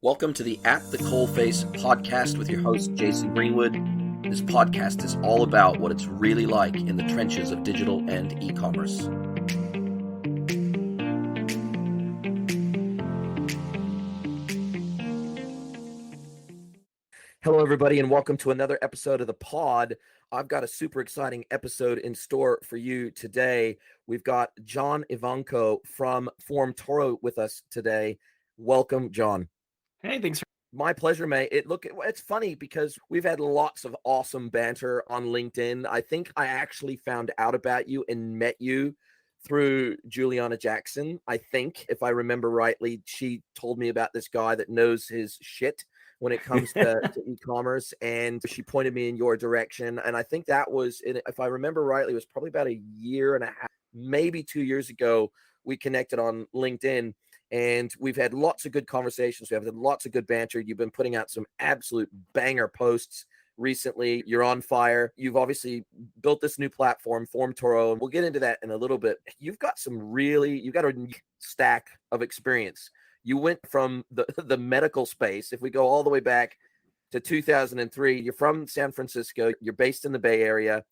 Welcome to the At the Coalface podcast with your host, Jason Greenwood. This podcast is all about what it's really like in the trenches of digital and e-commerce. Hello, everybody, and welcome to another episode of the pod. I've got a super exciting episode in store for you today. We've got John Ivanco from Formtoro with us today. Welcome, John. Hey, thanks. My pleasure, mate. It's funny because we've had lots of awesome banter on LinkedIn. I think I actually found out about you and met you through Juliana Jackson. I think, if I remember rightly, she told me about this guy that knows his shit when it comes to e-commerce, and she pointed me in your direction. And I think that was, if I remember rightly, it was probably about a year and a half, maybe 2 years ago. We connected on LinkedIn. And we've had lots of good conversations. We have had lots of good banter. You've been putting out some absolute banger posts recently. You're on fire. You've obviously built this new platform, Formtoro, and we'll get into that in a little bit. You've got a stack of experience. You went from the medical space. If we go all the way back to 2003, you're from San Francisco. You're based in the Bay Area.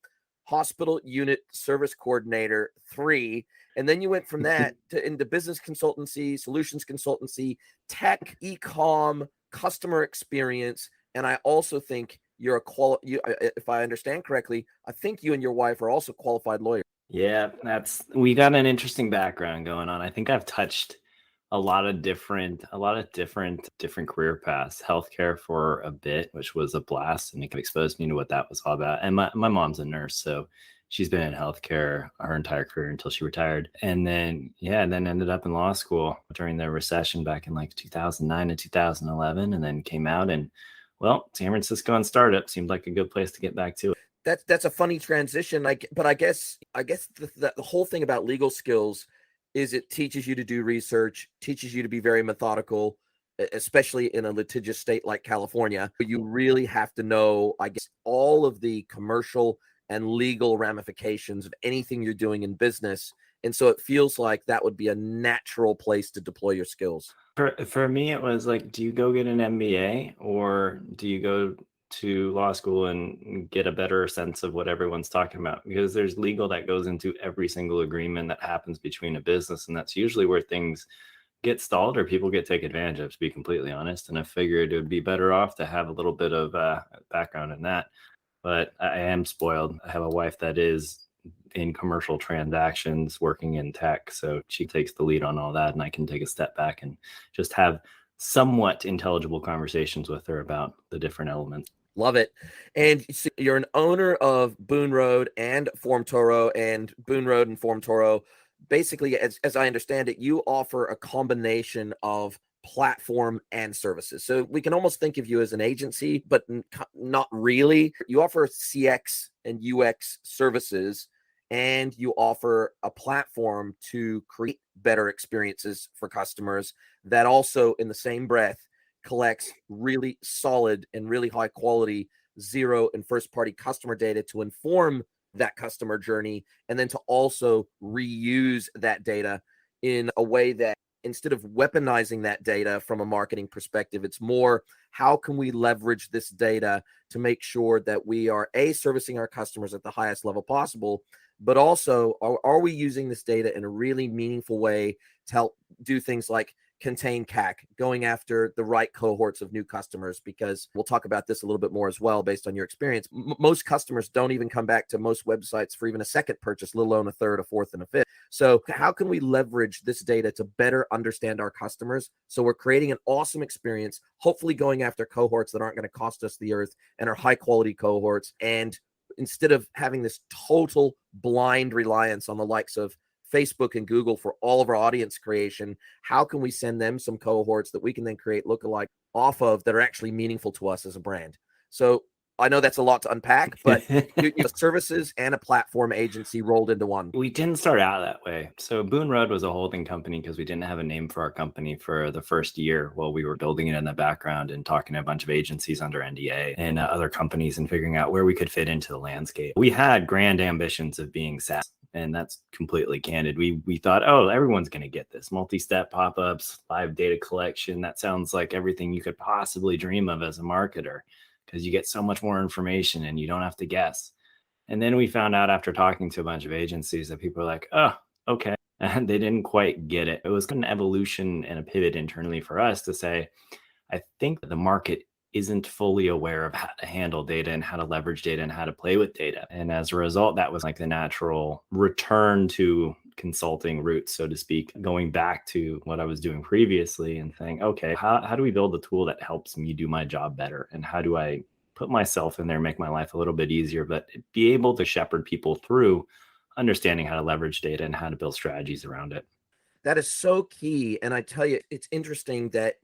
Hospital Unit Service Coordinator 3. And then you went from that into business consultancy, solutions consultancy, tech, e-com, customer experience. And I also think you're if I understand correctly, I think you and your wife are also qualified lawyers. Yeah, we got an interesting background going on. I think I've touched a lot of different career paths. Healthcare for a bit, which was a blast, and it exposed me to what that was all about. And my mom's a nurse, so she's been in healthcare her entire career until she retired. And then ended up in law school during the recession back in like 2009 and 2011, and then came out and, well, San Francisco and startup seemed like a good place to get back to it. That's a funny transition. But I guess the whole thing about legal skills is it teaches you to do research, teaches you to be very methodical, especially in a litigious state like California. You really have to know, I guess, all of the commercial and legal ramifications of anything you're doing in business. And so it feels like that would be a natural place to deploy your skills. For me, it was like, do you go get an MBA or do you go to law school and get a better sense of what everyone's talking about? Because there's legal that goes into every single agreement that happens between a business. And that's usually where things get stalled or people get taken advantage of, to be completely honest. And I figured it would be better off to have a little bit of background in that. But I am spoiled. I have a wife that is in commercial transactions working in tech. So she takes the lead on all that. And I can take a step back and just have somewhat intelligible conversations with her about the different elements. Love it. And so you're an owner of Boone Road and Formtoro, and Boone Road and Formtoro. Basically, as I understand it, you offer a combination of platform and services. So we can almost think of you as an agency, but not really. You offer CX and UX services, and you offer a platform to create better experiences for customers that also, in the same breath, collects really solid and really high quality zero and first party customer data to inform that customer journey, and then to also reuse that data in a way that, instead of weaponizing that data from a marketing perspective, it's more, how can we leverage this data to make sure that we are servicing our customers at the highest level possible, but also are we using this data in a really meaningful way to help do things like contain CAC, going after the right cohorts of new customers, because we'll talk about this a little bit more as well based on your experience. Most customers don't even come back to most websites for even a second purchase, let alone a third, a fourth, and a fifth. So how can we leverage this data to better understand our customers? So we're creating an awesome experience, hopefully going after cohorts that aren't going to cost us the earth and are high quality cohorts. And instead of having this total blind reliance on the likes of Facebook and Google for all of our audience creation, how can we send them some cohorts that we can then create lookalike off of that are actually meaningful to us as a brand? So I know that's a lot to unpack, but you have services and a platform agency rolled into one. We didn't start out that way. So Boone Road was a holding company because we didn't have a name for our company for the first year while we were building it in the background and talking to a bunch of agencies under NDA and other companies and figuring out where we could fit into the landscape. We had grand ambitions of being SaaS. And that's completely candid. We thought, oh, everyone's going to get this. Multi-step pop-ups, live data collection. That sounds like everything you could possibly dream of as a marketer, because you get so much more information and you don't have to guess. And then we found out after talking to a bunch of agencies that people are like, oh, okay. And they didn't quite get it. It was an evolution and a pivot internally for us to say, I think the market isn't fully aware of how to handle data and how to leverage data and how to play with data. And as a result, that was like the natural return to consulting roots, so to speak, going back to what I was doing previously and saying, okay, how do we build a tool that helps me do my job better? And how do I put myself in there, make my life a little bit easier, but be able to shepherd people through understanding how to leverage data and how to build strategies around it. That is so key. And I tell you, it's interesting that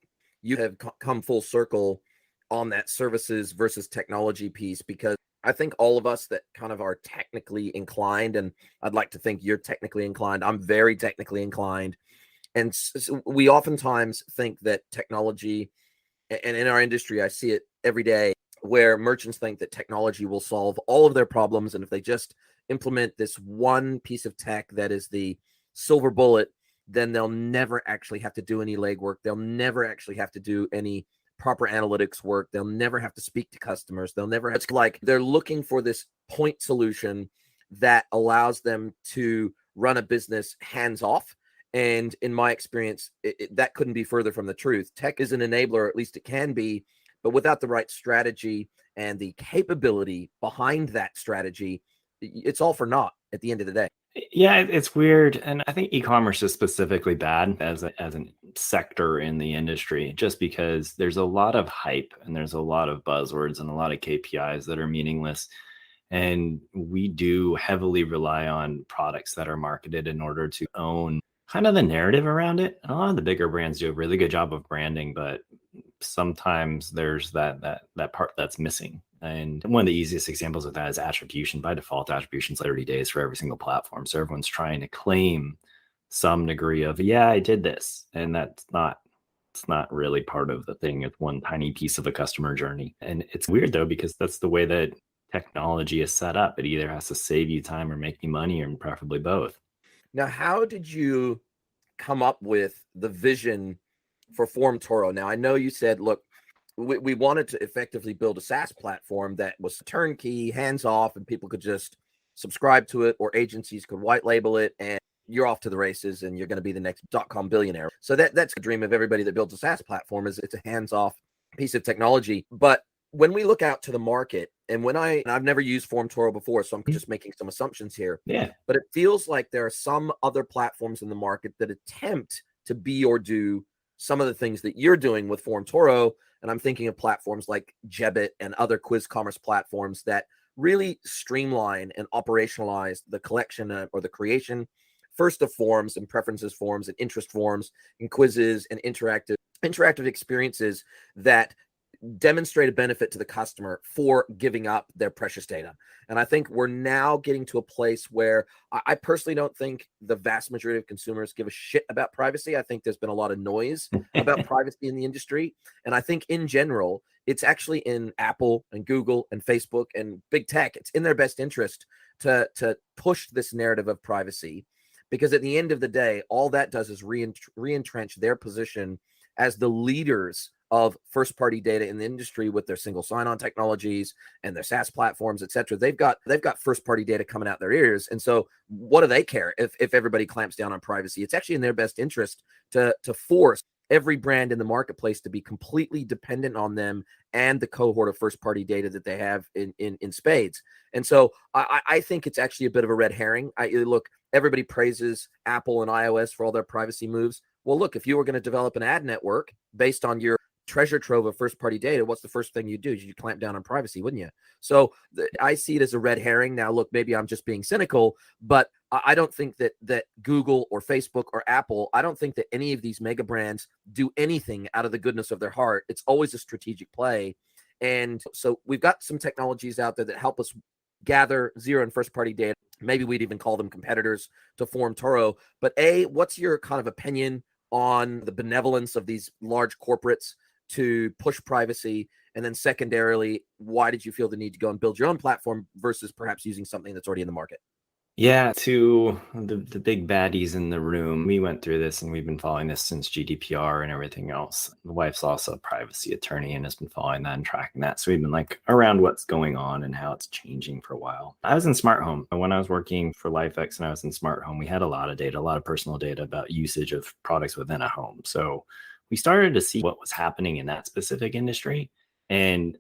you have come full circle on that services versus technology piece, because I think all of us that kind of are technically inclined, and I'd like to think you're technically inclined. I'm very technically inclined. And we oftentimes think that technology, and in our industry, I see it every day, where merchants think that technology will solve all of their problems. And if they just implement this one piece of tech that is the silver bullet, then they'll never actually have to do any legwork. They'll never actually have to do any proper analytics work. They'll never have to speak to customers. It's like they're looking for this point solution that allows them to run a business hands off. And in my experience, that couldn't be further from the truth. Tech is an enabler, or at least it can be, but without the right strategy and the capability behind that strategy, it's all for naught at the end of the day. Yeah, it's weird. And I think e-commerce is specifically bad as a sector in the industry, just because there's a lot of hype and there's a lot of buzzwords and a lot of KPIs that are meaningless. And we do heavily rely on products that are marketed in order to own kind of the narrative around it. A lot of the bigger brands do a really good job of branding, but sometimes there's that part that's missing. And one of the easiest examples of that is attribution. By default, attribution's 30 days for every single platform. So everyone's trying to claim some degree of, yeah, I did this. And it's not really part of the thing. It's one tiny piece of a customer journey. And it's weird though, because that's the way that technology is set up. It either has to save you time or make you money, or preferably both. Now, how did you come up with the vision for Formtoro? Now, I know you said, look, we wanted to effectively build a SaaS platform that was turnkey, hands off, and people could just subscribe to it, or agencies could white label it, and you're off to the races and you're going to be the next .com billionaire. So that's the dream of everybody that builds a SaaS platform, is it's a hands-off piece of technology. But when we look out to the market, and I've never used Formtoro before, so I'm just making some assumptions here. Yeah. But it feels like there are some other platforms in the market that attempt to be or do some of the things that you're doing with Formtoro. And I'm thinking of platforms like Jebbit and other Quizz Commerce platforms that really streamline and operationalize the collection or the creation first of forms and preferences forms and interest forms and quizzes and interactive experiences that demonstrate a benefit to the customer for giving up their precious data. And I think we're now getting to a place where I personally don't think the vast majority of consumers give a shit about privacy. I think there's been a lot of noise about privacy in the industry. And I think in general, it's actually in Apple and Google and Facebook and big tech, it's in their best interest to push this narrative of privacy, because at the end of the day, all that does is re-entrench their position as the leaders of first-party data in the industry with their single sign-on technologies and their SaaS platforms, et cetera. They've got first-party data coming out their ears. And so what do they care if everybody clamps down on privacy? It's actually in their best interest to force every brand in the marketplace to be completely dependent on them and the cohort of first-party data that they have in spades. And so I think it's actually a bit of a red herring. Look, everybody praises Apple and iOS for all their privacy moves. Well, look, if you were going to develop an ad network based on your treasure trove of first-party data, what's the first thing you'd do? You'd clamp down on privacy, wouldn't you? So I see it as a red herring. Now, look, maybe I'm just being cynical, but I don't think that Google or Facebook or Apple, I don't think that any of these mega brands do anything out of the goodness of their heart. It's always a strategic play. And so we've got some technologies out there that help us gather zero and first-party data. Maybe we'd even call them competitors to Formtoro. But what's your kind of opinion on the benevolence of these large corporates to push privacy? And then secondarily, why did you feel the need to go and build your own platform versus perhaps using something that's already in the market? Yeah, to the big baddies in the room. We went through this and we've been following this since GDPR and everything else. The wife's also a privacy attorney and has been following that and tracking that. So we've been like around what's going on and how it's changing for a while. I was in smart home. When I was working for LifeX and I was in smart home, we had a lot of data, a lot of personal data about usage of products within a home. So we started to see what was happening in that specific industry. And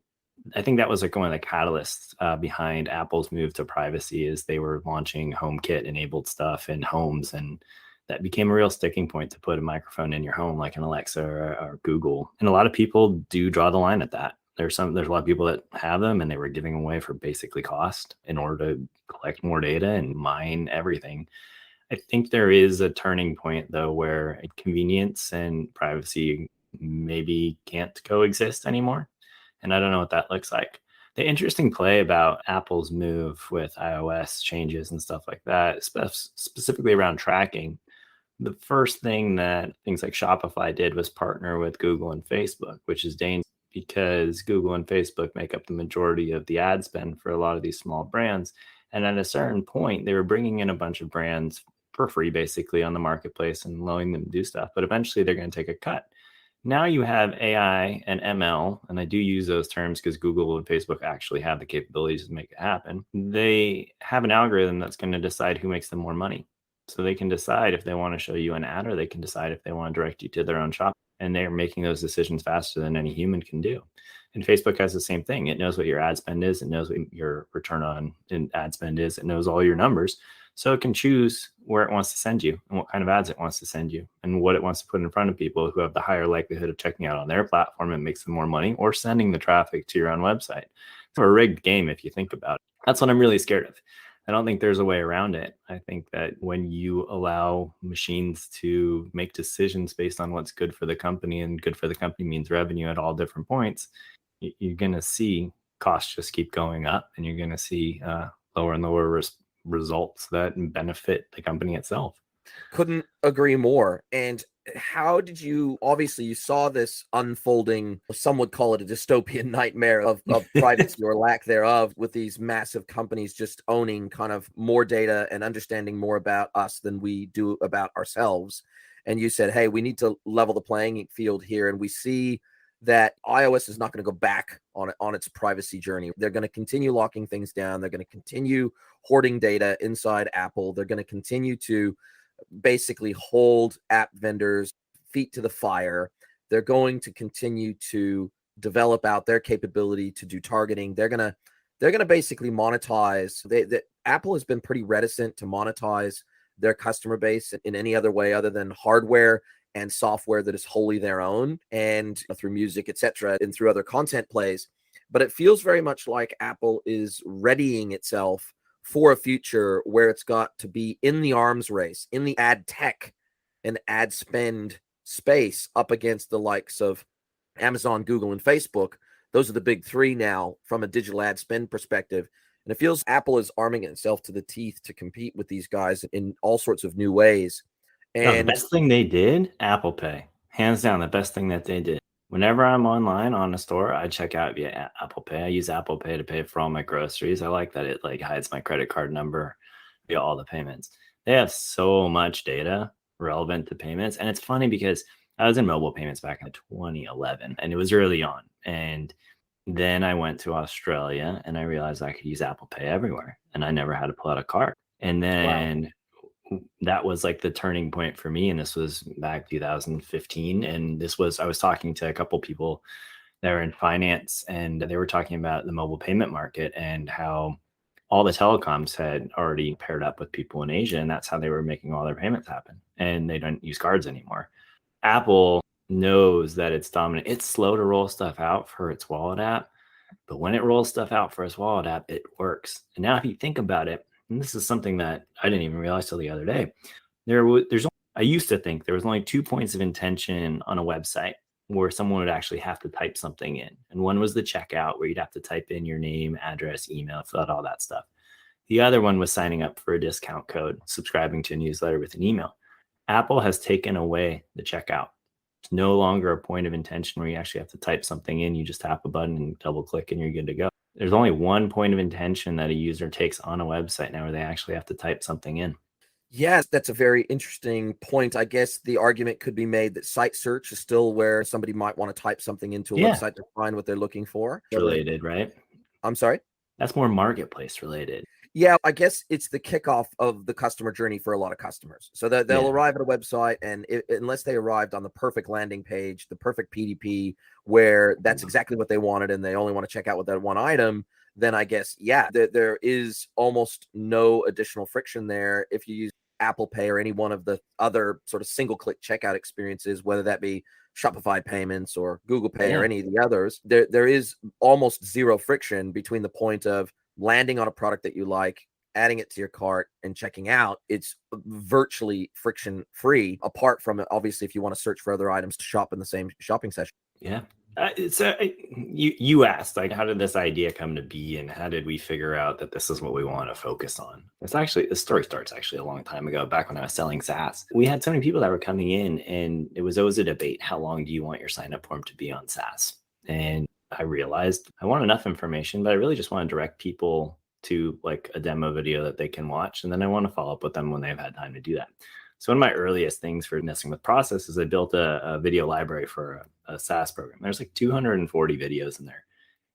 I think that was like one of the catalysts behind Apple's move to privacy is they were launching HomeKit enabled stuff in homes, and that became a real sticking point to put a microphone in your home like an Alexa or Google. And a lot of people do draw the line at that. There's a lot of people that have them and they were giving away for basically cost in order to collect more data and mine everything. I think there is a turning point though where convenience and privacy maybe can't coexist anymore. And I don't know what that looks like. The interesting play about Apple's move with iOS changes and stuff like that, specifically around tracking, the first thing that things like Shopify did was partner with Google and Facebook, which is dangerous because Google and Facebook make up the majority of the ad spend for a lot of these small brands. And at a certain point, they were bringing in a bunch of brands for free, basically, on the marketplace and allowing them to do stuff. But eventually, they're going to take a cut. Now you have AI and ML, and I do use those terms because Google and Facebook actually have the capabilities to make it happen. They have an algorithm that's going to decide who makes them more money. So they can decide if they want to show you an ad or they can decide if they want to direct you to their own shop. And they're making those decisions faster than any human can do. And Facebook has the same thing. It knows what your ad spend is. It knows what your return on ad spend is. It knows all your numbers. So it can choose where it wants to send you and what kind of ads it wants to send you and what it wants to put in front of people who have the higher likelihood of checking out on their platform and makes them more money or sending the traffic to your own website. It's a rigged game if you think about it. That's what I'm really scared of. I don't think there's a way around it. I think that when you allow machines to make decisions based on what's good for the company, and good for the company means revenue at all different points, you're going to see costs just keep going up and you're going to see lower and lower results that benefit the company itself. Couldn't agree more. And how did you, obviously you saw this unfolding, some would call it a dystopian nightmare of privacy or lack thereof, with these massive companies just owning kind of more data and understanding more about us than we do about ourselves. And you said, hey, we need to level the playing field here. And we see that iOS is not going to go back on its privacy journey. They're going to continue locking things down. They're going to continue hoarding data inside Apple. They're going to continue to basically hold app vendors' feet to the fire. They're going to continue to develop out their capability to do targeting. They're going to basically monetize. Apple has been pretty reticent to monetize their customer base in any other way other than hardware and software that is wholly their own, and through music, etc., and through other content plays. But it feels very much like Apple is readying itself for a future where it's got to be in the arms race, in the ad tech and ad spend space, up against the likes of Amazon, Google, and Facebook. Those are the big three now from a digital ad spend perspective. And it feels Apple is arming itself to the teeth to compete with these guys in all sorts of new ways. No, the And best thing they did, Apple Pay. Hands down, the best thing that they did. Whenever I'm online on a store, I check out via Apple Pay. I use Apple Pay to pay for all my groceries. I like that it like hides my credit card number via all the payments. They have so much data relevant to payments. And it's funny because I was in mobile payments back in 2011 and it was early on. And then I went to Australia and I realized I could use Apple Pay everywhere and I never had to pull out a card. And then that was like the turning point for me. And this was back 2015. And I was talking to a couple people that were in finance and they were talking about the mobile payment market and how all the telecoms had already paired up with people in Asia. And that's how they were making all their payments happen. And they don't use cards anymore. Apple knows that it's dominant. It's slow to roll stuff out for its wallet app, but when it rolls stuff out for its wallet app, it works. And now if you think about it, and this is something that I didn't even realize till the other day, I used to think there was only 2 points of intention on a website where someone would actually have to type something in. And one was the checkout where you'd have to type in your name, address, email, fill out all that stuff. The other one was signing up for a discount code, subscribing to a newsletter with an email. Apple has taken away the checkout. It's no longer a point of intention where you actually have to type something in. You just tap a button and double click and you're good to go. There's only one point of intention that a user takes on a website now where they actually have to type something in. Yes, that's a very interesting point. I guess the argument could be made that site search is still where somebody might want to type something into a website to find what they're looking for. Related, right? I'm sorry? That's more marketplace related. Yeah, I guess it's the kickoff of the customer journey for a lot of customers. So that they'll arrive at a website, and unless they arrived on the perfect landing page, the perfect PDP, where that's exactly what they wanted, and they only want to check out with that one item, then I guess, there is almost no additional friction there if you use Apple Pay or any one of the other sort of single-click checkout experiences, whether that be Shopify payments or Google Pay or any of the others. There is almost zero friction between the point of landing on a product that you like, adding it to your cart, and checking out. It's virtually friction free, apart from obviously if you want to search for other items to shop in the same shopping session. Yeah. You asked, like, how did this idea come to be, and how did we figure out that this is what we want to focus on? The story starts actually a long time ago, back when I was selling SaaS. We had so many people that were coming in, and it was always a debate: how long do you want your sign up form to be on SaaS? And I realized I want enough information, but I really just want to direct people to like a demo video that they can watch. And then I want to follow up with them when they've had time to do that. So one of my earliest things for messing with process is I built a video library for a SaaS program. There's like 240 videos in there.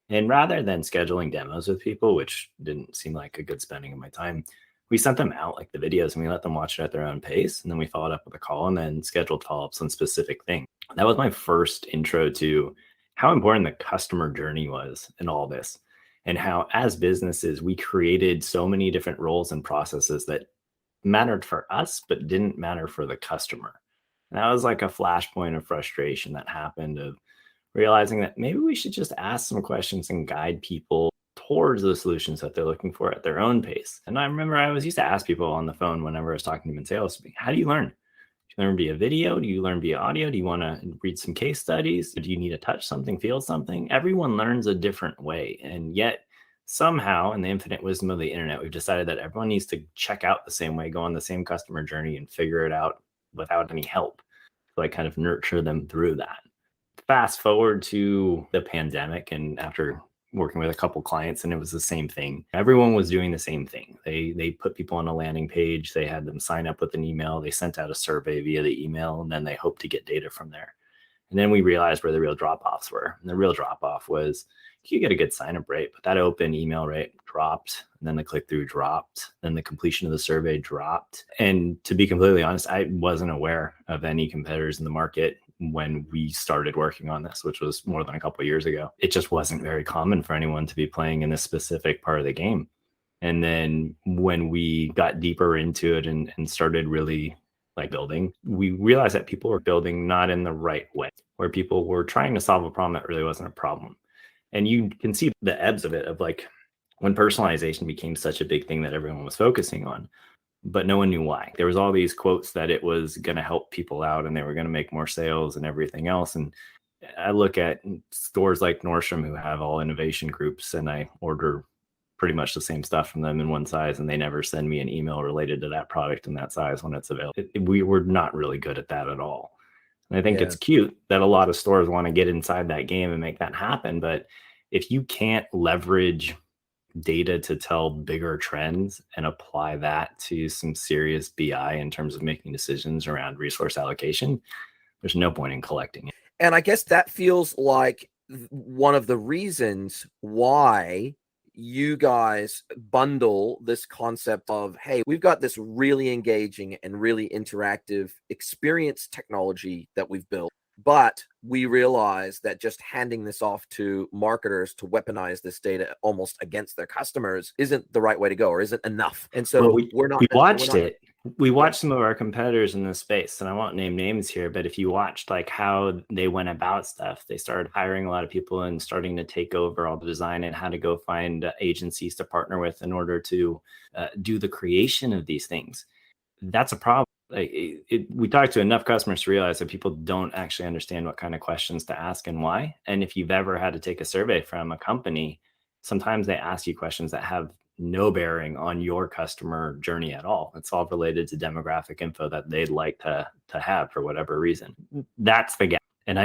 And rather than scheduling demos with people, which didn't seem like a good spending of my time, we sent them out like the videos and we let them watch it at their own pace. And then we followed up with a call and then scheduled follow-ups on specific things. That was my first intro to how important the customer journey was in all this, and how as businesses, we created so many different roles and processes that mattered for us, but didn't matter for the customer. And that was like a flashpoint of frustration that happened, of realizing that maybe we should just ask some questions and guide people towards the solutions that they're looking for at their own pace. And I remember I was used to ask people on the phone whenever I was talking to them in sales, how do you learn? Do you learn via video? Do you learn via audio? Do you want to read some case studies? Do you need to touch something, feel something? Everyone learns a different way. And yet somehow, in the infinite wisdom of the internet, we've decided that everyone needs to check out the same way, go on the same customer journey, and figure it out without any help. So I kind of nurture them through that. Fast forward to the pandemic, and after working with a couple clients, and it was the same thing. Everyone was doing the same thing. They put people on a landing page. They had them sign up with an email. They sent out a survey via the email, and then they hoped to get data from there. And then we realized where the real drop-offs were. And the real drop-off was you get a good sign-up rate, but that open email rate dropped, and then the click-through dropped, then the completion of the survey dropped. And to be completely honest, I wasn't aware of any competitors in the market when we started working on this, which was more than a couple of years ago. It just wasn't very common for anyone to be playing in this specific part of the game. And then when we got deeper into it and started really like building, we realized that people were building not in the right way, where people were trying to solve a problem that really wasn't a problem. And you can see the ebbs of it, of like when personalization became such a big thing that everyone was focusing on, but no one knew why. There was all these quotes that it was going to help people out and they were going to make more sales and everything else. And I look at stores like Nordstrom who have all innovation groups, and I order pretty much the same stuff from them in one size, and they never send me an email related to that product in that size when it's available. We were not really good at that at all. And I think it's cute that a lot of stores want to get inside that game and make that happen. But if you can't leverage data to tell bigger trends and apply that to some serious BI in terms of making decisions around resource allocation, there's no point in collecting it. And I guess that feels like one of the reasons why you guys bundle this concept of, hey, we've got this really engaging and really interactive experience technology that we've built, but we realize that just handing this off to marketers to weaponize this data almost against their customers isn't the right way to go, or isn't enough. And so we watched some of our competitors in this space, and I won't name names here, but if you watched like how they went about stuff, they started hiring a lot of people and starting to take over all the design and how to go find agencies to partner with in order to do the creation of these things. That's a problem. We talked to enough customers to realize that people don't actually understand what kind of questions to ask and why. And if you've ever had to take a survey from a company, sometimes they ask you questions that have no bearing on your customer journey at all. It's all related to demographic info that they'd like to have for whatever reason. That's the gap. And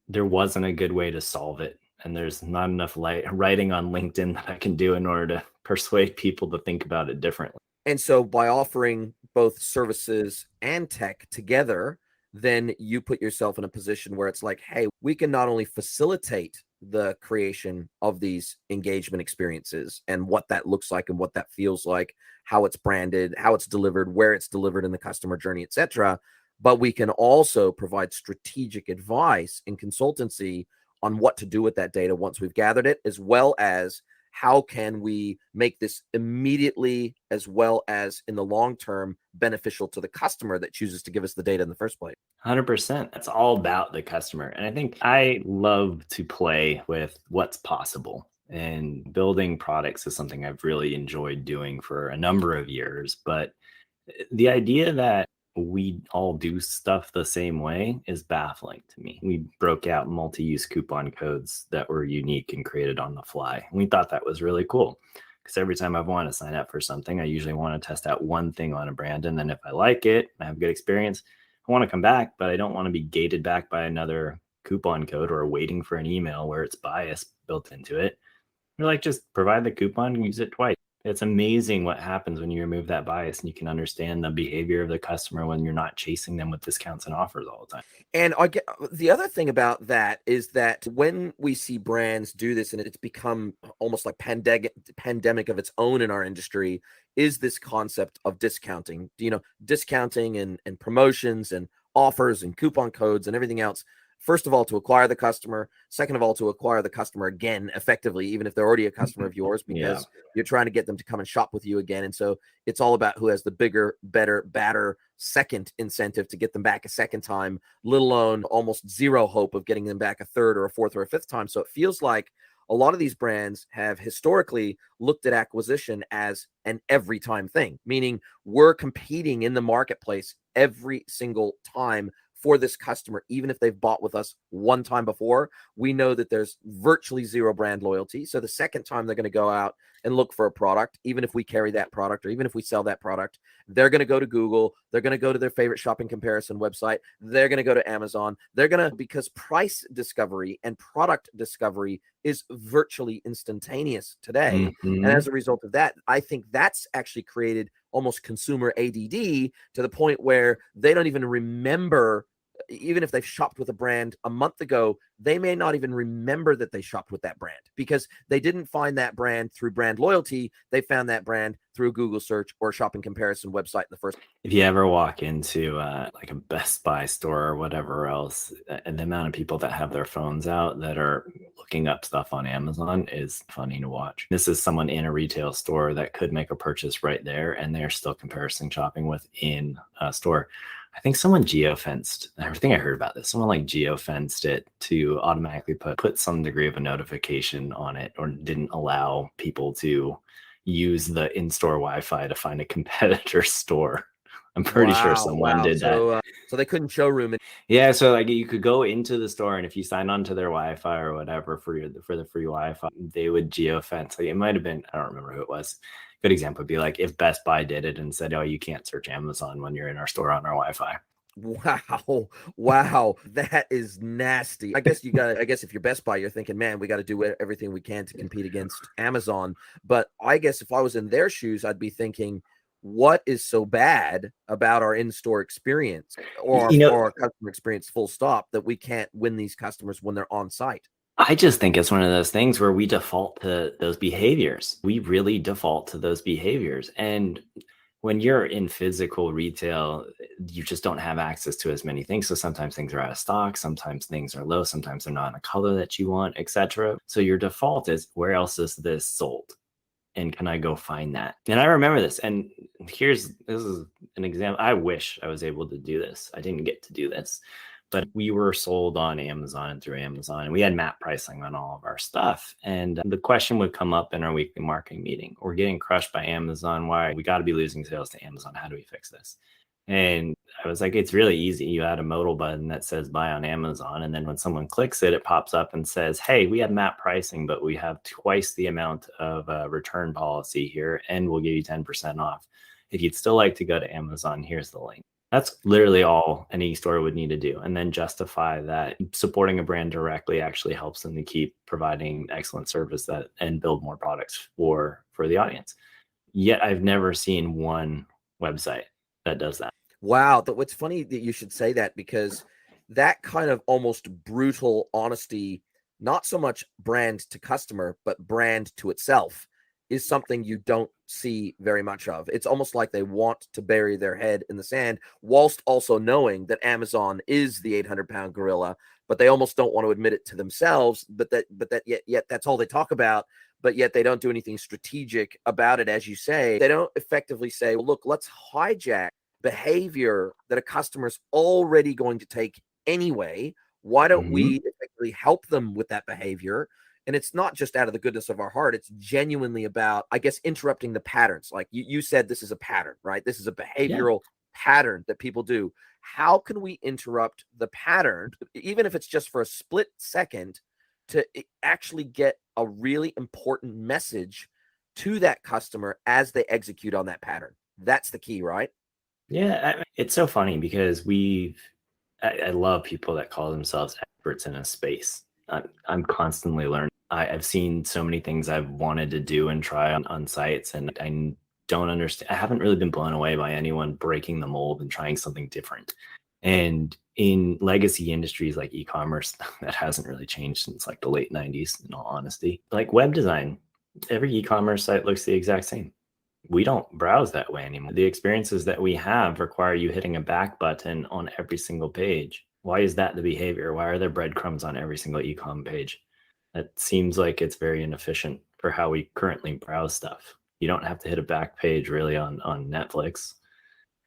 there wasn't a good way to solve it And there's not enough writing on LinkedIn that I can do in order to persuade people to think about it differently. And so by offering both services and tech together, then you put yourself in a position where it's like, hey, we can not only facilitate the creation of these engagement experiences and what that looks like and what that feels like, how it's branded, how it's delivered, where it's delivered in the customer journey, etc. But we can also provide strategic advice and consultancy on what to do with that data once we've gathered it, as well as how can we make this immediately as well as in the long term beneficial to the customer that chooses to give us the data in the first place. 100%. That's all about the customer. And I think I love to play with what's possible. And building products is something I've really enjoyed doing for a number of years. But the idea that we all do stuff the same way is baffling to me. We broke out multi-use coupon codes that were unique and created on the fly. And we thought that was really cool because every time I want to sign up for something, I usually want to test out one thing on a brand. And then if I like it, I have a good experience, I want to come back, but I don't want to be gated back by another coupon code or waiting for an email where it's bias built into it. You're like, just provide the coupon and use it twice. It's amazing what happens when you remove that bias and you can understand the behavior of the customer when you're not chasing them with discounts and offers all the time. And I get the other thing about that is that when we see brands do this and it's become almost like pandemic of its own in our industry, is this concept of discounting, discounting and promotions and offers and coupon codes and everything else. First of all, to acquire the customer. Second of all, to acquire the customer again, effectively, even if they're already a customer of yours, because you're trying to get them to come and shop with you again. And so it's all about who has the bigger, better, badder second incentive to get them back a second time, let alone almost zero hope of getting them back a third or a fourth or a fifth time. So it feels like a lot of these brands have historically looked at acquisition as an every time thing, meaning we're competing in the marketplace every single time for this customer. Even if they've bought with us one time before, we know that there's virtually zero brand loyalty. So the second time they're going to go out and look for a product, even if we carry that product or even if we sell that product, they're going to go to Google, they're going to go to their favorite shopping comparison website, they're going to go to Amazon, because price discovery and product discovery is virtually instantaneous today. And as a result of that, I think that's actually created almost consumer ADD to the point where they don't even remember, even if they've shopped with a brand a month ago, they may not even remember that they shopped with that brand because they didn't find that brand through brand loyalty. They found that brand through Google search or shopping comparison website in the first. If you ever walk into like a Best Buy store or whatever else, and the amount of people that have their phones out that are looking up stuff on Amazon is funny to watch. This is someone in a retail store that could make a purchase right there, and they're still comparison shopping within a store. I think someone geofenced, I think I heard about this. Someone like geofenced it to automatically put some degree of a notification on it, or didn't allow people to use the in-store Wi-Fi to find a competitor store. I'm pretty sure someone did that. So they couldn't showroom it. Yeah, so like you could go into the store, and if you sign on to their Wi-Fi or whatever for the free Wi-Fi, they would geofence. Like it might have been, I don't remember who it was. Good example would be like if Best Buy did it and said, "Oh, you can't search Amazon when you're in our store on our Wi-Fi." Wow, that is nasty. I guess if you're Best Buy, you're thinking, man, we got to do everything we can to compete against Amazon. But I guess if I was in their shoes, I'd be thinking, what is so bad about our in-store experience or our customer experience, full stop, that we can't win these customers when they're on site? I just think it's one of those things where we default to those behaviors. We really default to those behaviors. And when you're in physical retail, you just don't have access to as many things. So sometimes things are out of stock, sometimes things are low, sometimes they're not in a color that you want, etc. So your default is, where else is this sold? And can I go find that? And I remember this. And this is an example. I wish I was able to do this. I didn't get to do this. But we were sold on Amazon and through Amazon, and we had map pricing on all of our stuff. And the question would come up in our weekly marketing meeting: we're getting crushed by Amazon. Why? We got to be losing sales to Amazon. How do we fix this? And I was like, it's really easy. You add a modal button that says buy on Amazon. And then when someone clicks it, it pops up and says, hey, we have map pricing, but we have twice the amount of return policy here, and we'll give you 10% off. If you'd still like to go to Amazon, here's the link. That's literally all any store would need to do. And then justify that supporting a brand directly actually helps them to keep providing excellent service that and build more products for the audience. Yet I've never seen one website that does that. Wow, what's funny that you should say that, because that kind of almost brutal honesty, not so much brand to customer, but brand to itself, is something you don't see very much of. It's almost like they want to bury their head in the sand, whilst also knowing that Amazon is the 800-pound gorilla, but they almost don't want to admit it to themselves. But that yet that's all they talk about. But yet they don't do anything strategic about it, as you say. They don't effectively say, well, look, let's hijack behavior that a customer's already going to take anyway. Why don't Mhm. we effectively help them with that behavior? And it's not just out of the goodness of our heart. It's genuinely about, I guess, interrupting the patterns. Like you said, this is a pattern, right? This is a Yeah. behavioral pattern that people do. How can we interrupt the pattern, even if it's just for a split second, to actually get a really important message to that customer as they execute on that pattern? That's the key, right? Yeah. It's so funny because I love people that call themselves experts in a space. I'm constantly learning. I've seen so many things I've wanted to do and try on sites, and I don't understand. I haven't really been blown away by anyone breaking the mold and trying something different. And in legacy industries like e-commerce, that hasn't really changed since like the late 90s, in all honesty. Like web design, every e-commerce site looks the exact same. We don't browse that way anymore. The experiences that we have require you hitting a back button on every single page. Why is that the behavior? Why are there breadcrumbs on every single ecom page? That seems like it's very inefficient for how we currently browse stuff. You don't have to hit a back page really on Netflix.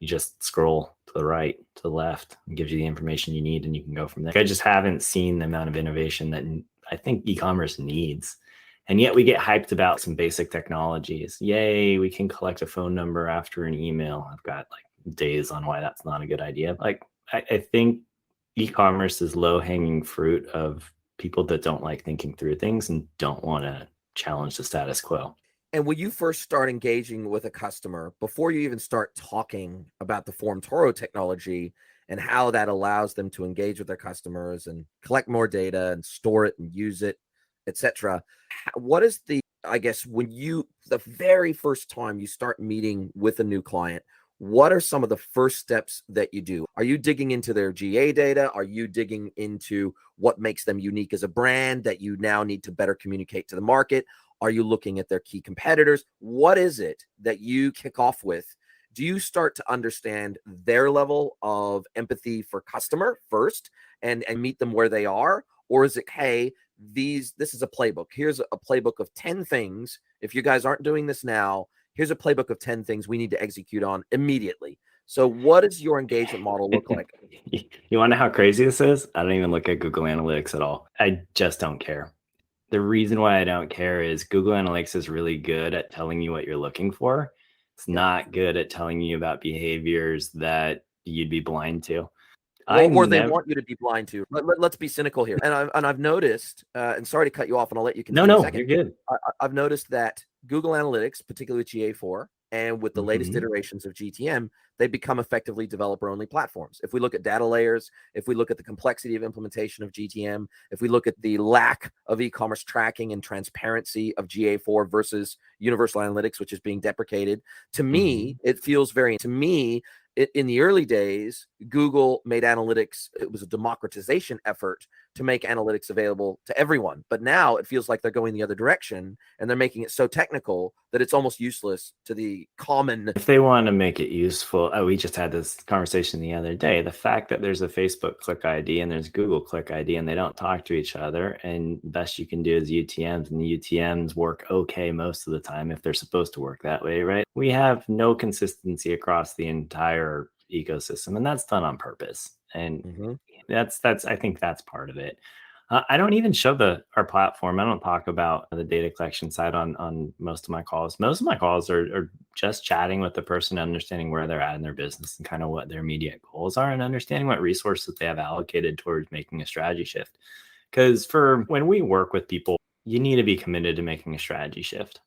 You just scroll to the right, to the left, and gives you the information you need, and you can go from there. I just haven't seen the amount of innovation that I think e-commerce needs. And yet we get hyped about some basic technologies. Yay, we can collect a phone number after an email. I've got like days on why that's not a good idea. Like I think e-commerce is low-hanging fruit of people that don't like thinking through things and don't want to challenge the status quo. And when you first start engaging with a customer, before you even start talking about the Formtoro technology and how that allows them to engage with their customers and collect more data and store it and use it, etc., what is the, I guess, when you, the very first time you start meeting with a new client, what are some of the first steps that you do? Are you digging into their GA data? Are you digging into what makes them unique as a brand that you now need to better communicate to the market? Are you looking at their key competitors? What is it that you kick off with? Do you start to understand their level of empathy for customer first and meet them where they are? Or is it, hey, this is a playbook. Here's a playbook of 10 things. If you guys aren't doing this now, here's a playbook of 10 things we need to execute on immediately. So what does your engagement model look like? You want to know how crazy this is? I don't even look at Google Analytics at all. I just don't care. The reason why I don't care is Google Analytics is really good at telling you what you're looking for. It's Yeah. not good at telling you about behaviors that you'd be blind to. I Or they never, want you to be blind to. Let's be cynical here. And I've noticed, and sorry to cut you off, and I'll let you no, continue in a no, second. you're good. I've noticed that Google Analytics, particularly with GA4 and with the latest Mhm. iterations of GTM, they become effectively developer-only platforms. If we look at data layers, if we look at the complexity of implementation of GTM, if we look at the lack of e-commerce tracking and transparency of GA4 versus Universal Analytics, which is being deprecated, to me, Mhm. it feels very, to me, in the early days, Google made analytics, it was a democratization effort to make analytics available to everyone. But now it feels like they're going the other direction and they're making it so technical that it's almost useless to the common. If they want to make it useful, we just had this conversation the other day. The fact that there's a Facebook Click ID and there's Google Click ID and they don't talk to each other, and best you can do is UTMs, and the UTMs work okay most of the time if they're supposed to work that way, right? We have no consistency across the entire ecosystem, and that's done on purpose. And Mhm. that's I think that's part of it. I don't even show our platform. I don't talk about the data collection side on most of my calls. Most of my calls are just chatting with the person, understanding where they're at in their business and kind of what their immediate goals are, and understanding what resources they have allocated towards making a strategy shift. Because for when we work with people, you need to be committed to making a strategy shift.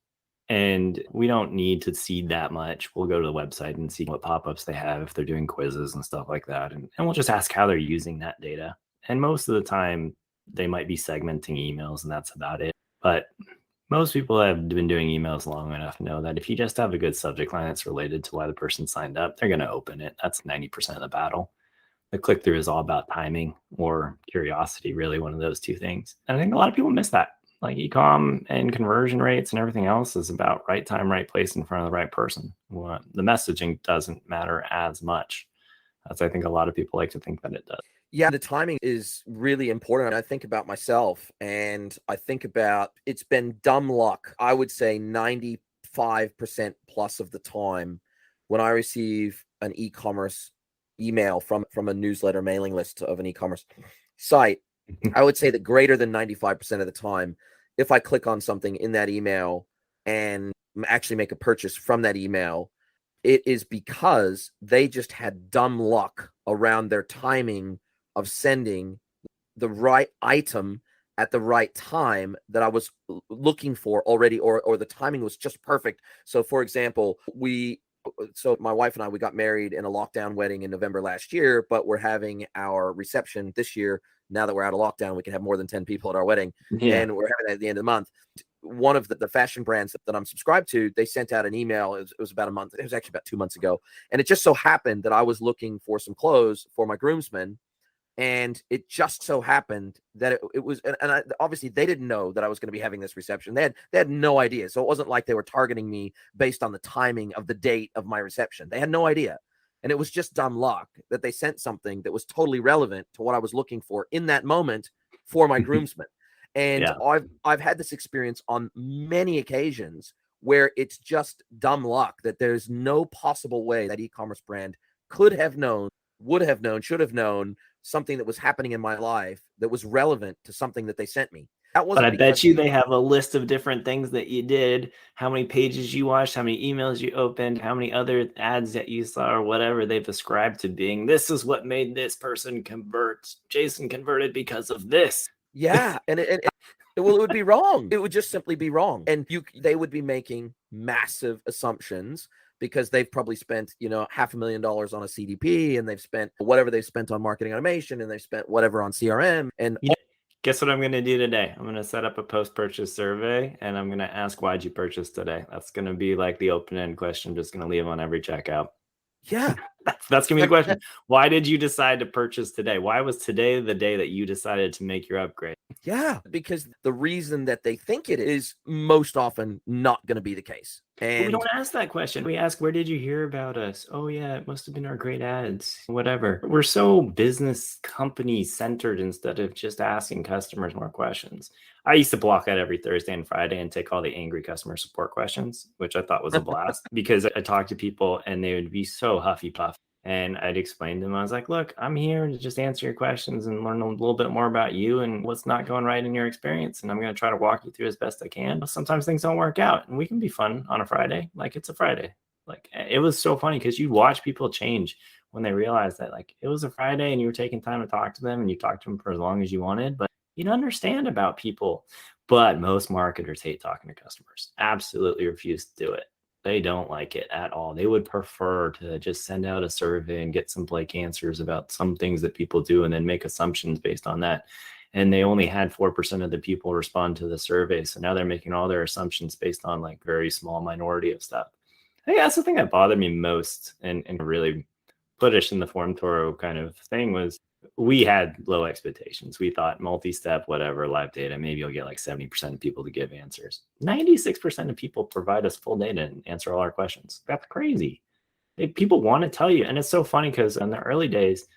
And we don't need to seed that much. We'll go to the website and see what pop-ups they have if they're doing quizzes and stuff like that. And we'll just ask how they're using that data. And most of the time, they might be segmenting emails and that's about it. But most people have been doing emails long enough to know that if you just have a good subject line that's related to why the person signed up, they're going to open it. That's 90% of the battle. The click-through is all about timing or curiosity, really one of those two things. And I think a lot of people miss that. Like e-com and conversion rates and everything else is about right time, right place in front of the right person. Well, the messaging doesn't matter as much as I think a lot of people like to think that it does. Yeah, the timing is really important. I think about myself and I think about it's been dumb luck. I would say 95% plus of the time when I receive an e-commerce email from a newsletter mailing list of an e-commerce site, I would say that greater than 95% of the time, if I click on something in that email and actually make a purchase from that email, it is because they just had dumb luck around their timing of sending the right item at the right time that I was looking for already, or the timing was just perfect. So for example, my wife and I, we got married in a lockdown wedding in November last year, but we're having our reception this year. Now that we're out of lockdown, we can have more than 10 people at our wedding. Yeah. And we're having it at the end of the month. One of the fashion brands that I'm subscribed to, they sent out an email. It was about a month. It was actually about 2 months ago. And it just so happened that I was looking for some clothes for my groomsmen. And it just so happened that it was, obviously they didn't know that I was going to be having this reception. They had no idea. So it wasn't like they were targeting me based on the timing of the date of my reception. They had no idea. And it was just dumb luck that they sent something that was totally relevant to what I was looking for in that moment for my groomsmen. And yeah. I've had this experience on many occasions where it's just dumb luck that there's no possible way that e-commerce brand could have known, would have known, should have known something that was happening in my life that was relevant to something that they sent me. That wasn't. But I bet you they have a list of different things that you did, how many pages you watched, how many emails you opened, how many other ads that you saw, or whatever they've ascribed to being. This is what made this person convert. Jason converted because of this. Yeah, and it would be wrong. It would just simply be wrong, and they would be making massive assumptions because they've probably spent, $500,000 on a CDP, and they've spent whatever they've spent on marketing automation, and they've spent whatever on CRM. And guess what I'm going to do today? I'm going to set up a post-purchase survey, and I'm going to ask, why'd you purchase today? That's going to be like the open-end question. I'm just going to leave on every checkout. Yeah. That's going to be the question. Why did you decide to purchase today? Why was today the day that you decided to make your upgrade? Yeah, because the reason that they think it is most often not going to be the case. And we don't ask that question. We ask, where did you hear about us? Oh, yeah, it must have been our great ads, whatever. We're so business company centered instead of just asking customers more questions. I used to block out every Thursday and Friday and take all the angry customer support questions, which I thought was a blast because I talked to people and they would be so huffy puffy. And I'd explain to them, I was like, look, I'm here to just answer your questions and learn a little bit more about you and what's not going right in your experience. And I'm going to try to walk you through as best I can. But sometimes things don't work out, and we can be fun on a Friday. Like, it's a Friday. Like, it was so funny because you watch people change when they realize that, like, it was a Friday and you were taking time to talk to them and you talked to them for as long as you wanted, but you understand about people. But most marketers hate talking to customers, absolutely refuse to do it. They don't like it at all. They would prefer to just send out a survey and get some blank answers about some things that people do and then make assumptions based on that. And they only had 4% of the people respond to the survey. So now they're making all their assumptions based on like very small minority of stuff. I think that's the thing that bothered me most and really put us in the Formtoro kind of thing was we had low expectations. We thought multi-step, whatever, live data, maybe you'll get like 70% of people to give answers. 96% of people provide us full data and answer all our questions. That's crazy. People want to tell you. And it's so funny because in the early days,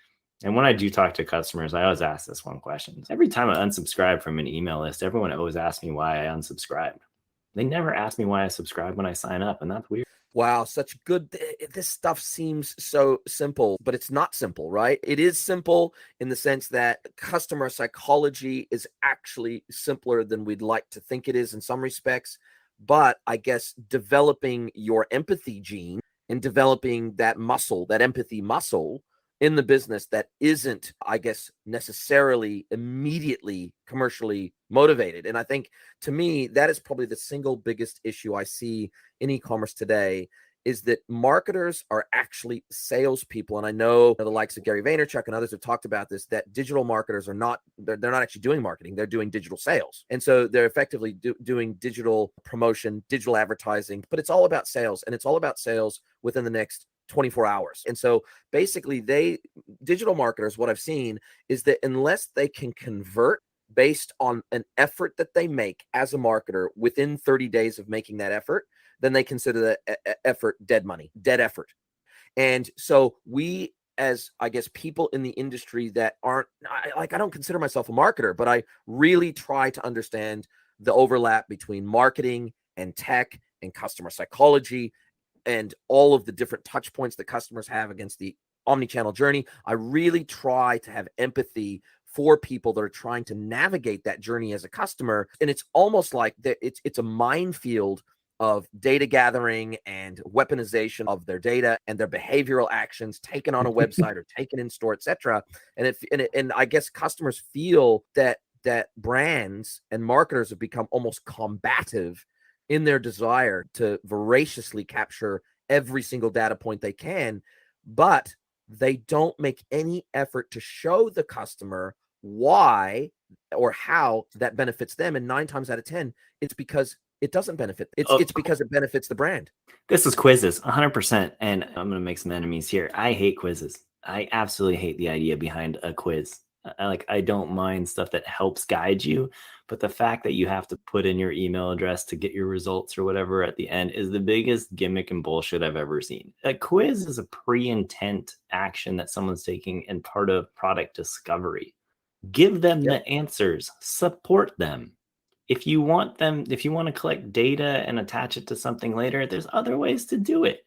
and when I do talk to customers, I always ask this one question. Every time I unsubscribe from an email list, everyone always asks me why I unsubscribed. They never ask me why I subscribe when I sign up, and that's weird. Wow, such good. This stuff seems so simple, but it's not simple, right? It is simple in the sense that customer psychology is actually simpler than we'd like to think it is in some respects. But I guess developing your empathy gene and developing that muscle, that empathy muscle, in the business that isn't, I guess, necessarily immediately commercially motivated. And I think, to me, that is probably the single biggest issue I see in e-commerce today, is that marketers are actually salespeople. And I know the likes of Gary Vaynerchuk and others have talked about this, that digital marketers are not, they're not actually doing marketing, they're doing digital sales. And so they're effectively doing digital promotion, digital advertising, but it's all about sales, and it's all about sales within the next 24 hours. And so basically digital marketers, what I've seen is that unless they can convert based on an effort that they make as a marketer within 30 days of making that effort, then they consider that effort dead money, dead effort. And so we, as, I guess, people in the industry that aren't, I don't consider myself a marketer, but I really try to understand the overlap between marketing and tech and customer psychology and all of the different touch points that customers have against the omnichannel journey. I really try to have empathy for people that are trying to navigate that journey as a customer. And it's almost like it's a minefield of data gathering and weaponization of their data and their behavioral actions taken on a website or taken in store, etc. And I guess customers feel that brands and marketers have become almost combative in their desire to voraciously capture every single data point they can, but they don't make any effort to show the customer why or how that benefits them. And 9 times out of 10, it's because it doesn't benefit. It's because it benefits the brand. This is quizzes, 100%. And I'm going to make some enemies here. I hate quizzes. I absolutely hate the idea behind a quiz. I don't mind stuff that helps guide you, but the fact that you have to put in your email address to get your results or whatever at the end is the biggest gimmick and bullshit I've ever seen. A quiz is a pre-intent action that someone's taking and part of product discovery. Give them the answers, support them. If you want to collect data and attach it to something later, there's other ways to do it.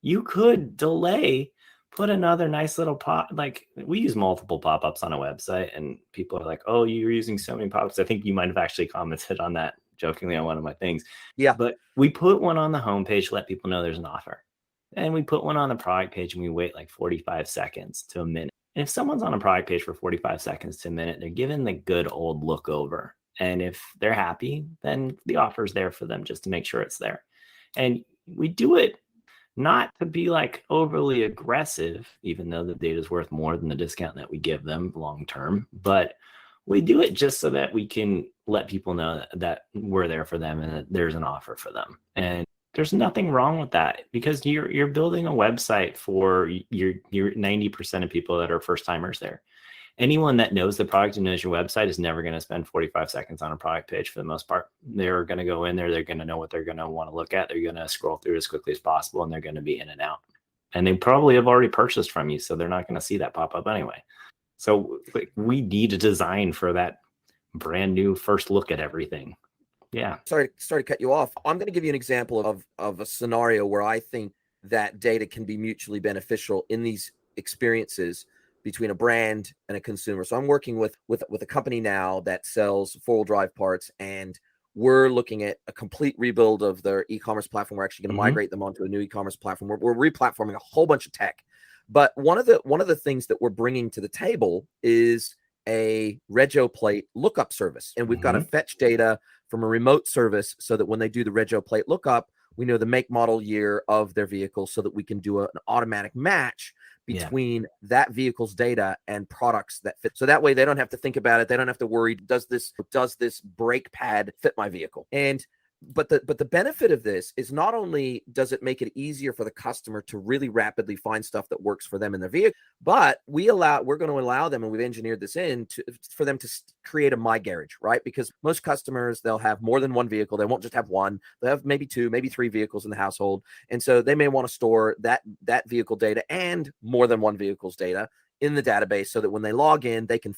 You could delay, put another nice little pop. Like, we use multiple pop-ups on a website, and people are like, oh, you're using so many pop-ups. I think you might have actually commented on that jokingly on one of my things. Yeah. But we put one on the homepage to let people know there's an offer. And we put one on the product page, and we wait like 45 seconds to a minute. And if someone's on a product page for 45 seconds to a minute, they're given the good old look over. And if they're happy, then the offer is there for them just to make sure it's there. And we do it not to be like overly aggressive, even though the data is worth more than the discount that we give them long term. But we do it just so that we can let people know that we're there for them and that there's an offer for them. And there's nothing wrong with that, because you're building a website for your 90% of people that are first timers there. Anyone that knows the product and knows your website is never going to spend 45 seconds on a product page for the most part. They're going to go in there. They're going to know what they're going to want to look at. They're going to scroll through as quickly as possible, and they're going to be in and out. And they probably have already purchased from you, so they're not going to see that pop up anyway. So we need a design for that brand new first look at everything. Yeah. Sorry to cut you off. I'm going to give you an example of a scenario where I think that data can be mutually beneficial in these experiences between a brand and a consumer. So I'm working with a company now that sells four-wheel drive parts, and we're looking at a complete rebuild of their e-commerce platform. We're actually going to migrate them onto a new e-commerce platform. We're replatforming a whole bunch of tech. But one of the things that we're bringing to the table is a Regio plate lookup service. And we've got to fetch data from a remote service so that when they do the Regio plate lookup, we know the make, model, year of their vehicle, so that we can do an automatic match between that vehicle's data and products that fit. So that way they don't have to think about it. They don't have to worry, does this brake pad fit my vehicle? But the benefit of this is not only does it make it easier for the customer to really rapidly find stuff that works for them in their vehicle, but we're going to allow them, and we've engineered this for them to create a My Garage, right? Because most customers, they'll have more than one vehicle. They won't just have one. They'll have maybe two, maybe three vehicles in the household. And so they may want to store that vehicle data and more than one vehicle's data in the database, so that when they log in, they can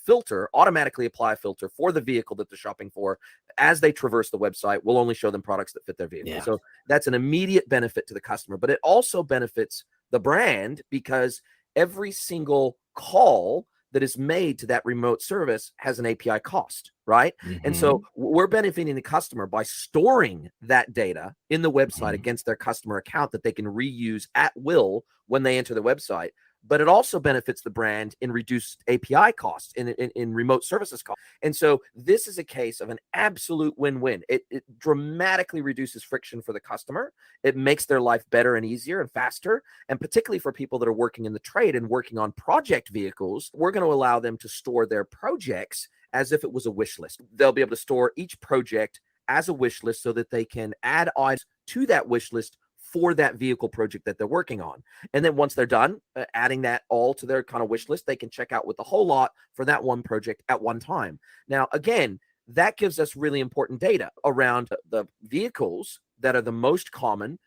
automatically apply a filter for the vehicle that they're shopping for. As they traverse the website, we'll only show them products that fit their vehicle. Yeah. So that's an immediate benefit to the customer, but it also benefits the brand, because every single call that is made to that remote service has an API cost, right? And so we're benefiting the customer by storing that data in the website against their customer account that they can reuse at will when they enter the website. but it also benefits the brand in reduced API costs, in remote services costs. And so this is a case of an absolute win-win. It dramatically reduces friction for the customer. It makes their life better and easier and faster. And particularly for people that are working in the trade and working on project vehicles, we're going to allow them to store their projects as if it was a wish list. They'll be able to store each project as a wish list so that they can add items to that wish list for that vehicle project that they're working on. And then once they're done adding that all to their kind of wish list, they can check out with the whole lot for that one project at one time. Now, again, that gives us really important data around the vehicles that are the most common.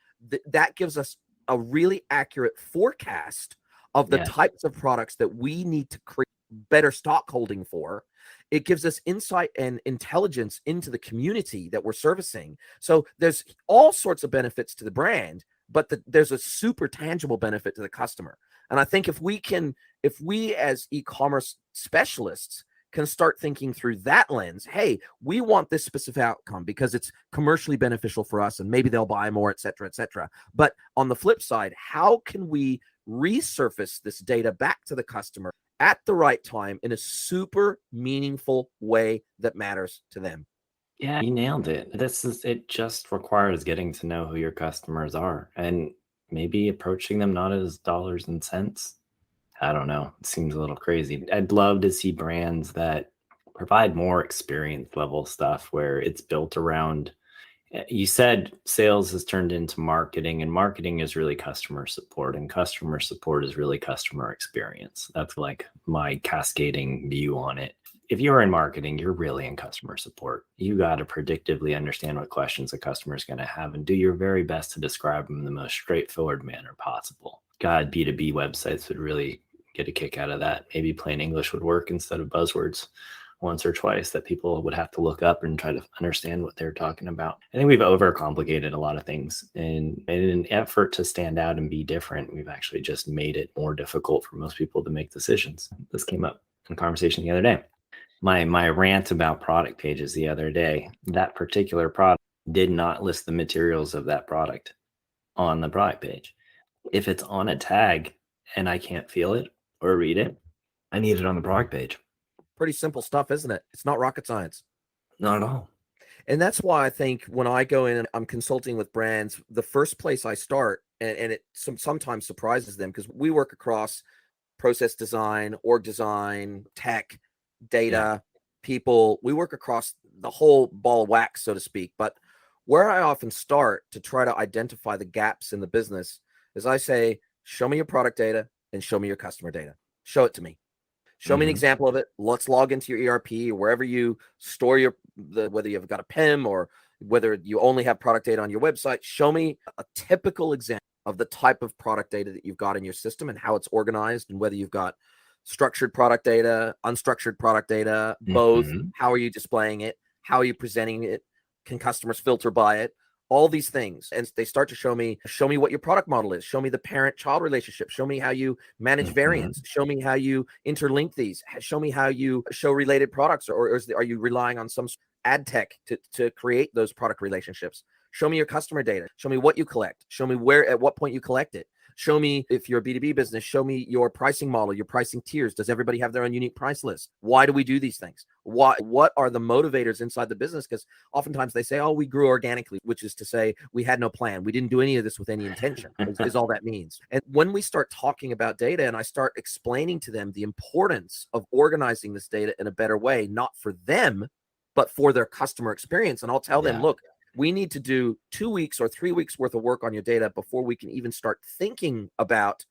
That gives us a really accurate forecast of the types of products that we need to create better stock holding for. It gives us insight and intelligence into the community that we're servicing. So there's all sorts of benefits to the brand, but there's a super tangible benefit to the customer. And I think if we as e-commerce specialists can start thinking through that lens, hey, we want this specific outcome because it's commercially beneficial for us and maybe they'll buy more, et cetera, et cetera. But on the flip side, how can we resurface this data back to the customer at the right time in a super meaningful way that matters to them? Yeah, you nailed it. It just requires getting to know who your customers are and maybe approaching them not as dollars and cents. I don't know. It seems a little crazy. I'd love to see brands that provide more experience level stuff where it's built around. You said sales has turned into marketing, and marketing is really customer support, and customer support is really customer experience. That's like my cascading view on it. If you're in marketing, you're really in customer support. You got to predictively understand what questions a customer is going to have and do your very best to describe them in the most straightforward manner possible. God, B2B websites would really get a kick out of that. Maybe plain English would work instead of buzzwords once or twice that people would have to look up and try to understand what they're talking about. I think we've overcomplicated a lot of things, and in an effort to stand out and be different, we've actually just made it more difficult for most people to make decisions. This came up in conversation the other day. My rant about product pages the other day, that particular product did not list the materials of that product on the product page. If it's on a tag and I can't feel it or read it, I need it on the product page. Pretty simple stuff, isn't it? It's not rocket science. Not at all. And that's why I think when I go in and I'm consulting with brands, the first place I start, and it sometimes surprises them because we work across process design, org design, tech, data, people. We work across the whole ball of wax, so to speak. But where I often start to try to identify the gaps in the business is I say, show me your product data and show me your customer data. Show it to me. Show me an example of it. Let's log into your ERP or wherever you store whether you've got a PIM or whether you only have product data on your website. Show me a typical example of the type of product data that you've got in your system and how it's organized, and whether you've got structured product data, unstructured product data, both. How are you displaying it? How are you presenting it? Can customers filter by it? All these things. And they start to show me what your product model is. Show me the parent-child relationship. Show me how you manage variants. Show me how you interlink these. Show me how you show related products, or are you relying on some ad tech to create those product relationships? Show me your customer data. Show me what you collect. Show me at what point you collect it. Show me, if you're a B2B business, show me your pricing model, your pricing tiers. Does everybody have their own unique price list? Why do we do these things? What are the motivators inside the business? Because oftentimes they say, oh, we grew organically, which is to say we had no plan. We didn't do any of this with any intention, is all that means. And when we start talking about data and I start explaining to them the importance of organizing this data in a better way, not for them, but for their customer experience. And I'll tell them, look, we need to do 2 weeks or 3 weeks worth of work on your data before we can even start thinking about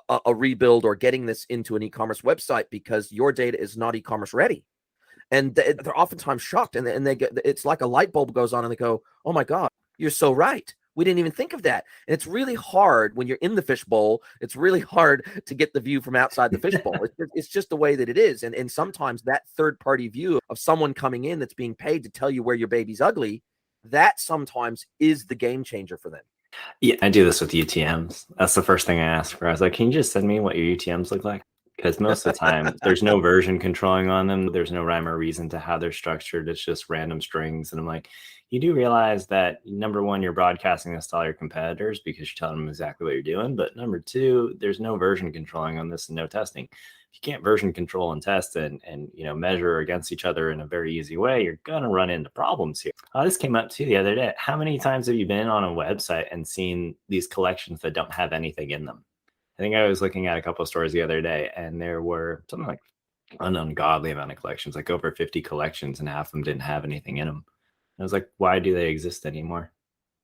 a rebuild or getting this into an e-commerce website, because your data is not e-commerce ready. And they're oftentimes shocked, and it's like a light bulb goes on and they go, oh my God, you're so right. We didn't even think of that. And it's really hard when you're in the fishbowl. It's really hard to get the view from outside the fishbowl. It's just the way that it is. And sometimes that third party view of someone coming in that's being paid to tell you where your baby's ugly, that sometimes is the game changer for them. Yeah, I do this with UTMs. That's the first thing I ask for. I was like, can you just send me what your UTMs look like? because most of the time there's no version controlling on them. There's no rhyme or reason to how they're structured. It's just random strings. And I'm like, you do realize that, number one, you're broadcasting this to all your competitors because you're telling them exactly what you're doing. But number two, there's no version controlling on this and no testing. If you can't version control and test and measure against each other in a very easy way, you're going to run into problems here. This came up too the other day. How many times have you been on a website and seen these collections that don't have anything in them? I think I was looking at a couple of stores the other day, and there were something like an ungodly amount of collections, like over 50 collections, and half of them didn't have anything in them. And I was like, why do they exist anymore?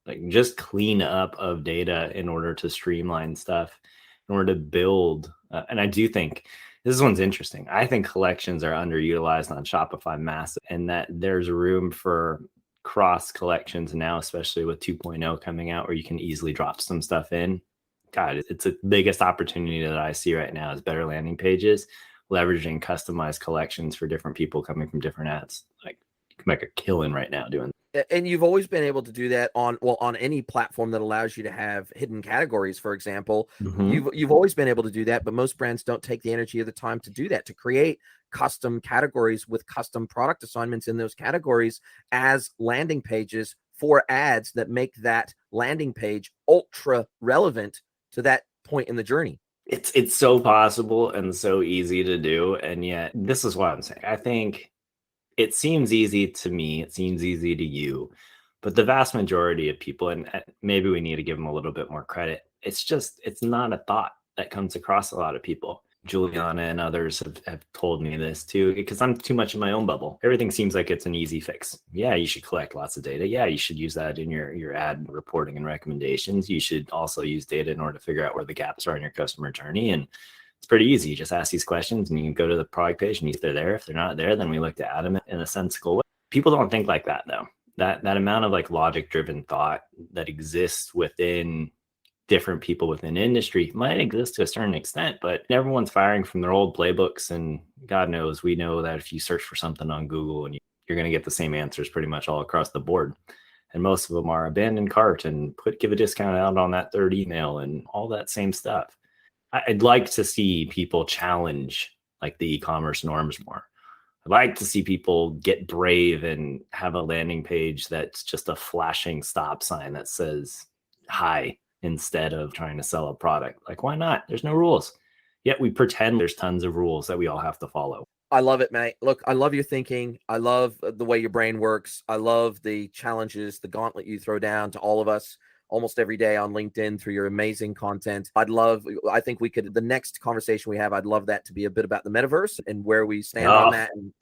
Like, just clean up of data in order to streamline stuff, in order to build. And I do think this one's interesting. I think collections are underutilized on Shopify massive, and that there's room for cross collections now, especially with 2.0 coming out, where you can easily drop some stuff in. God, it's the biggest opportunity that I see right now is better landing pages, leveraging customized collections for different people coming from different ads. Like, you can make a killing right now doing that. And you've always been able to do that on any platform that allows you to have hidden categories, for example. You've always been able to do that, but most brands don't take the energy or the time to do that, to create custom categories with custom product assignments in those categories as landing pages for ads that make that landing page ultra relevant to that point in the journey. It's so possible and so easy to do. And yet, this is what I'm saying. I think it seems easy to me. It seems easy to you. But the vast majority of people, and maybe we need to give them a little bit more credit, it's not a thought that comes across a lot of people. Juliana and others have told me this too, because I'm too much in my own bubble. Everything seems like it's an easy fix. Yeah, you should collect lots of data. Yeah, you should use that in your ad reporting and recommendations. You should also use data in order to figure out where the gaps are in your customer journey. And it's pretty easy. You just ask these questions and you can go to the product page, and if they're there, if they're not there, then we look to add them in a sensible way. People don't think like that though. That amount of like logic driven thought that exists within different people within industry might exist to a certain extent, but everyone's firing from their old playbooks. And God knows, we know that if you search for something on Google, and you're going to get the same answers pretty much all across the board. And most of them are abandoned cart and give a discount out on that third email and all that same stuff. I'd like to see people challenge like the e-commerce norms more. I'd like to see people get brave and have a landing page that's just a flashing stop sign that says hi, instead of trying to sell a product. Like, why not? There's no rules. Yet we pretend there's tons of rules that we all have to follow. I love it, mate. Look, I love your thinking. I love the way your brain works. I love the challenges, the gauntlet you throw down to all of us almost every day on LinkedIn through your amazing content. I think the next conversation we have, I'd love that to be a bit about the metaverse and where we stand on that. And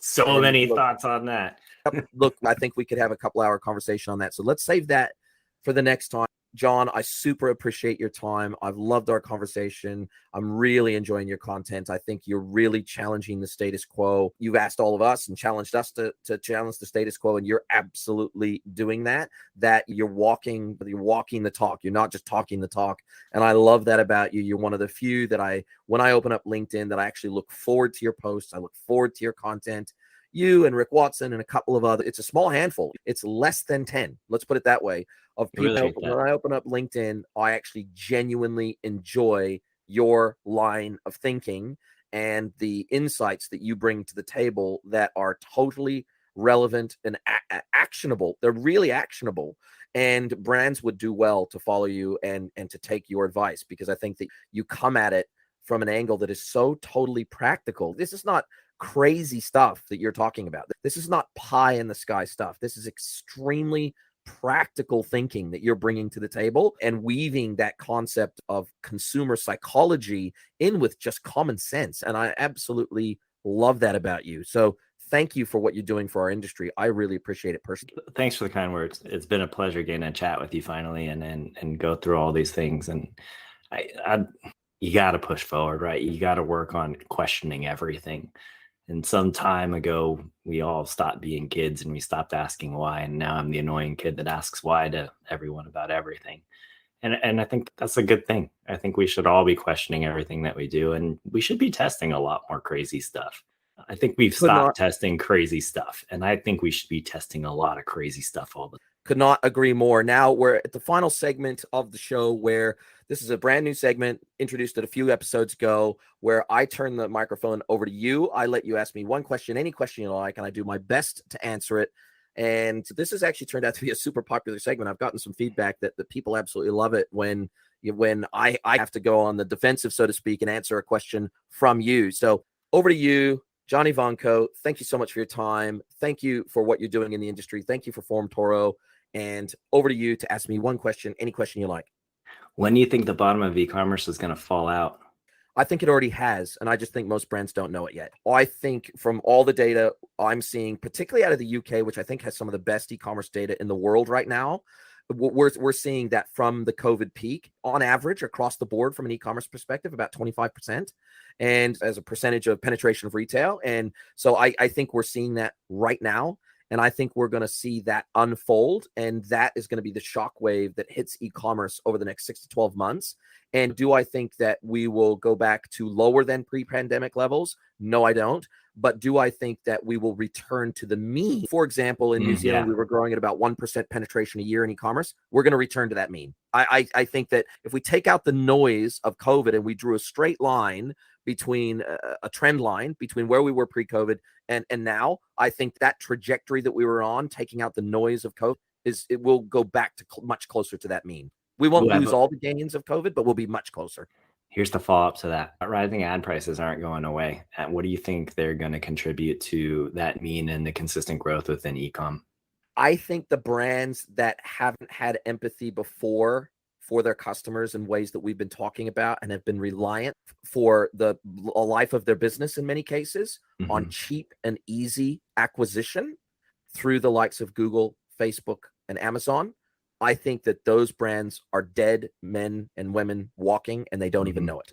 many thoughts on that. Look, I think we could have a couple-hour conversation on that. So let's save that for the next time. John, I super appreciate your time. I've loved our conversation. I'm really enjoying your content. I think you're really challenging the status quo. You've asked all of us and challenged us to challenge the status quo, and you're absolutely doing that. That you're walking the talk. You're not just talking the talk. And I love that about you. You're one of the few that when I open up LinkedIn, that I actually look forward to your posts. I look forward to your content. You and Rick Watson and a couple of other, it's a small handful. It's less than 10. Let's put it that way. Of people, really, when I open up LinkedIn, I actually genuinely enjoy your line of thinking and the insights that you bring to the table that are totally relevant and actionable. They're really actionable, and brands would do well to follow you and to take your advice, because I think that you come at it from an angle that is so totally practical. This is not crazy stuff that you're talking about. This is not pie in the sky stuff. This is extremely practical thinking that you're bringing to the table, and weaving that concept of consumer psychology in with just common sense. And I absolutely love that about you. So thank you for what you're doing for our industry. I really appreciate it personally. Thanks for the kind words. It's been a pleasure getting to chat with you finally and go through all these things. And you got to push forward, right? You got to work on questioning everything. And some time ago, we all stopped being kids and we stopped asking why. And now I'm the annoying kid that asks why to everyone about everything. And I think that's a good thing. I think we should all be questioning everything that we do. And we should be testing a lot more crazy stuff. I think we've stopped testing crazy stuff. And I think we should be testing a lot of crazy stuff all the time. Could not agree more. Now we're at the final segment of the show where This is a brand new segment introduced it a few episodes ago where I turn the microphone over to you. I let you ask me one question, any question you like, and I do my best to answer it. And this has actually turned out to be a super popular segment. I've gotten some feedback that people absolutely love it when I have to go on the defensive, so to speak, and answer a question from you. So over to you, John Ivanco. Thank you so much for your time. Thank you for what you're doing in the industry. Thank you for Formtoro. And over to you to ask me one question, any question you like. When do you think the bottom of e-commerce is going to fall out? I think it already has, and I just think most brands don't know it yet. I think from all the data I'm seeing, particularly out of the UK, which I think has some of the best e-commerce data in the world right now, we're seeing that from the COVID peak, on average, across the board from an e-commerce perspective, about 25%, and as a percentage of penetration of retail. And so I think we're seeing that right now. And I think we're going to see that unfold. And that is going to be the shockwave that hits e-commerce over the next 6 to 12 months. And do I think that we will go back to lower than pre-pandemic levels? No, I don't. But do I think that we will return to the mean? For example, in New Zealand, we were growing at about 1% penetration a year in e-commerce. We're going to return to that mean. I think that if we take out the noise of COVID and we drew a straight line between a trend line between where we were pre-COVID and now, I think that trajectory that we were on, taking out the noise of COVID, it will go back to much closer to that mean. We won't lose all the gains of COVID, but we'll be much closer. Here's the follow-up to that. Rising ad prices aren't going away. And what do you think they're going to contribute to that mean and the consistent growth within e-com? I think the brands that haven't had empathy before for their customers in ways that we've been talking about and have been reliant for the life of their business in many cases on cheap and easy acquisition through the likes of Google, Facebook, and Amazon. I think that those brands are dead men and women walking and they don't even know it.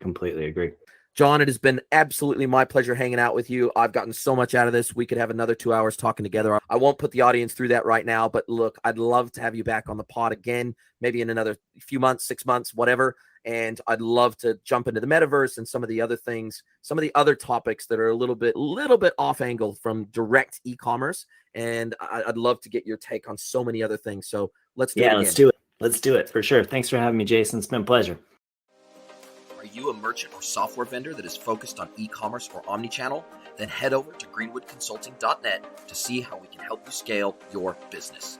Completely agree. John, it has been absolutely my pleasure hanging out with you. I've gotten so much out of this. We could have another 2 hours talking together. I won't put the audience through that right now, but look, I'd love to have you back on the pod again, maybe in another few months, 6 months, whatever. And I'd love to jump into the metaverse and some of the other things, some of the other topics that are a little bit off angle from direct e-commerce. And I'd love to get your take on so many other things. So let's do it again. Let's do it. Let's do it for sure. Thanks for having me, Jason. It's been a pleasure. Are you a merchant or software vendor that is focused on e-commerce or omnichannel? Then head over to greenwoodconsulting.net to see how we can help you scale your business.